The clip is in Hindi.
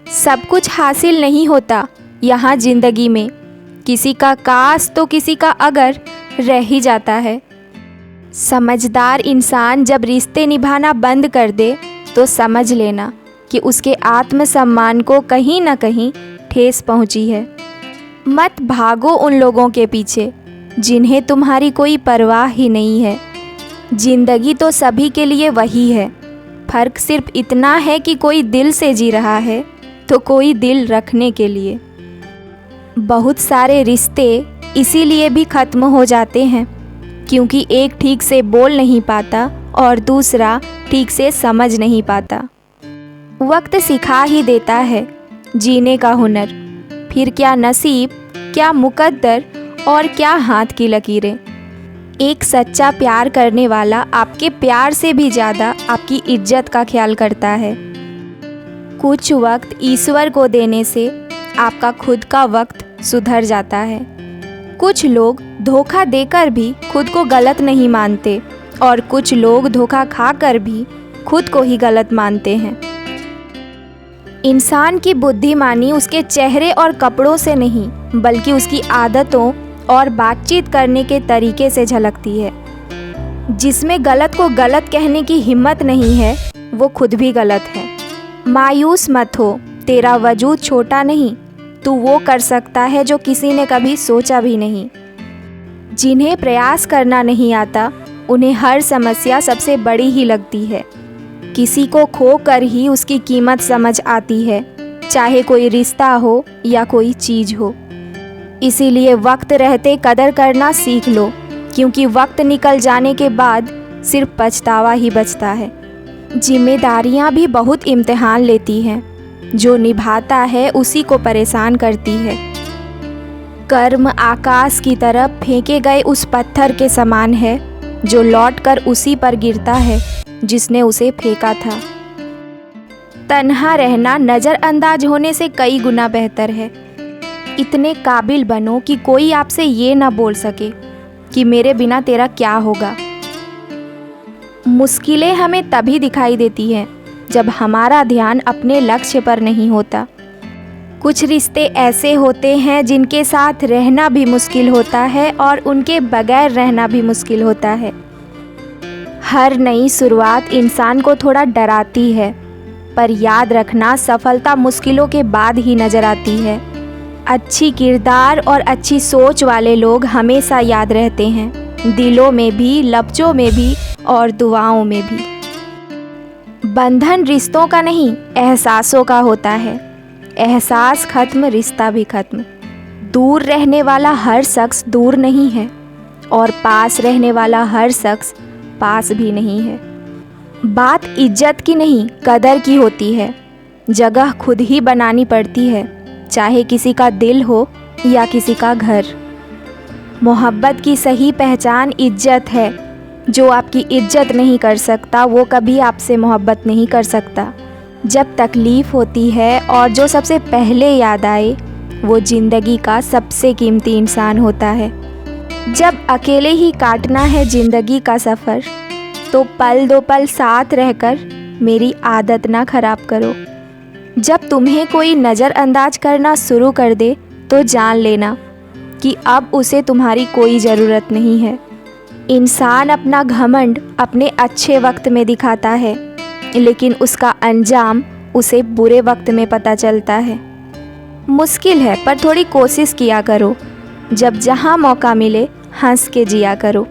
सब कुछ हासिल नहीं होता यहाँ ज़िंदगी में, किसी का काश तो किसी का अगर रह ही जाता है। समझदार इंसान जब रिश्ते निभाना बंद कर दे तो समझ लेना कि उसके आत्मसम्मान को कहीं ना कहीं ठेस पहुंची है। मत भागो उन लोगों के पीछे जिन्हें तुम्हारी कोई परवाह ही नहीं है। ज़िंदगी तो सभी के लिए वही है, फ़र्क सिर्फ इतना है कि कोई दिल से जी रहा है तो कोई दिल रखने के लिए। बहुत सारे रिश्ते इसीलिए भी ख़त्म हो जाते हैं क्योंकि एक ठीक से बोल नहीं पाता और दूसरा ठीक से समझ नहीं पाता। वक्त सिखा ही देता है जीने का हुनर, फिर क्या नसीब, क्या मुकद्दर और क्या हाथ की लकीरें। एक सच्चा प्यार करने वाला आपके प्यार से भी ज़्यादा आपकी इज्जत का ख्याल करता है। कुछ वक्त ईश्वर को देने से आपका खुद का वक्त सुधर जाता है। कुछ लोग धोखा देकर भी खुद को गलत नहीं मानते और कुछ लोग धोखा खाकर भी खुद को ही गलत मानते हैं। इंसान की बुद्धिमानी उसके चेहरे और कपड़ों से नहीं बल्कि उसकी आदतों और बातचीत करने के तरीके से झलकती है। जिसमें गलत को गलत कहने की हिम्मत नहीं है वो खुद भी गलत है। मायूस मत हो, तेरा वजूद छोटा नहीं, तू वो कर सकता है जो किसी ने कभी सोचा भी नहीं। जिन्हें प्रयास करना नहीं आता उन्हें हर समस्या सबसे बड़ी ही लगती है। किसी को खो कर ही उसकी कीमत समझ आती है, चाहे कोई रिश्ता हो या कोई चीज़ हो। इसीलिए वक्त रहते कदर करना सीख लो क्योंकि वक्त निकल जाने के बाद सिर्फ पछतावा ही बचता है। जिम्मेदारियां भी बहुत इम्तिहान लेती हैं, जो निभाता है उसी को परेशान करती है। कर्म आकाश की तरफ फेंके गए उस पत्थर के समान है जो लौटकर उसी पर गिरता है जिसने उसे फेंका था। तन्हा रहना नज़रअंदाज होने से कई गुना बेहतर है। इतने काबिल बनो कि कोई आपसे ये ना बोल सके कि मेरे बिना तेरा क्या होगा। मुश्किलें हमें तभी दिखाई देती हैं जब हमारा ध्यान अपने लक्ष्य पर नहीं होता। कुछ रिश्ते ऐसे होते हैं जिनके साथ रहना भी मुश्किल होता है और उनके बगैर रहना भी मुश्किल होता है। हर नई शुरुआत इंसान को थोड़ा डराती है, पर याद रखना सफलता मुश्किलों के बाद ही नज़र आती है। अच्छी किरदार और अच्छी सोच वाले लोग हमेशा याद रहते हैं, दिलों में भी, लफ्ज़ों में भी और दुआओं में भी। बंधन रिश्तों का नहीं, एहसासों का होता है। एहसास खत्म, रिश्ता भी खत्म। दूर रहने वाला हर शख्स दूर नहीं है और पास रहने वाला हर शख्स पास भी नहीं है। बात इज्जत की नहीं, कदर की होती है। जगह खुद ही बनानी पड़ती है, चाहे किसी का दिल हो या किसी का घर। मोहब्बत की सही पहचान इज्जत है। जो आपकी इज्जत नहीं कर सकता वो कभी आपसे मोहब्बत नहीं कर सकता। जब तकलीफ़ होती है और जो सबसे पहले याद आए वो ज़िंदगी का सबसे कीमती इंसान होता है। जब अकेले ही काटना है ज़िंदगी का सफ़र तो पल दो पल साथ रहकर मेरी आदत ना ख़राब करो। जब तुम्हें कोई नज़रअंदाज करना शुरू कर दे तो जान लेना कि अब उसे तुम्हारी कोई ज़रूरत नहीं है। इंसान अपना घमंड अपने अच्छे वक्त में दिखाता है, लेकिन उसका अंजाम उसे बुरे वक्त में पता चलता है। मुश्किल है पर थोड़ी कोशिश किया करो। जब जहाँ मौका मिले हंस के जिया करो।